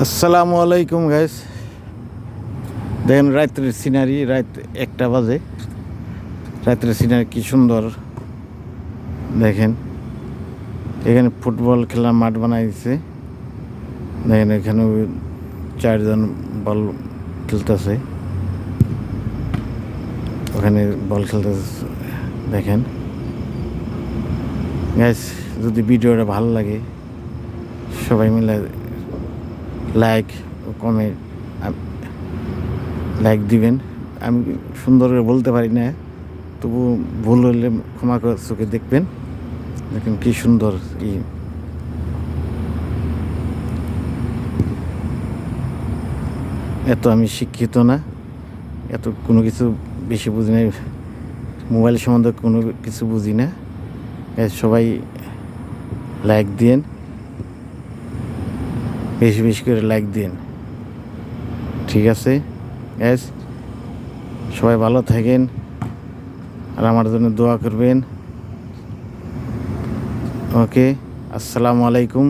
আসসালামু আলাইকুম গাইস। দেখেন রাত্রের সিনারি, রাত 1টা বাজে। রাত্রের সিনারি কি সুন্দর দেখেন। এখানে ফুটবল খেলার মাঠ বানাই দিছে। দেখেন এখানে 4জন বল খেলতেছে, ওখানে বল খেলতেছে। দেখেন গাইস, যদি ভিডিওটা ভালো লাগে সবাই মিলে লাইক ও কমেন্ট দিবেন। আমি সুন্দর করে বলতে পারি না, তবু ভুল হলে ক্ষমা করে চোখে দেখবেন। দেখেন কি সুন্দর এত আমি শিক্ষিত না, এত কোনো কিছু বেশি বুঝি না, মোবাইল সম্বন্ধে কোনো কিছু বুঝি না। সবাই লাইক দিন, বেশি বেশি করে লাইক দিন, ঠিক আছে গ্যাস? সবাই ভালো থাকেন আর আমার জন্য দোয়া করবেন। ওকে, আসসালামু আলাইকুম।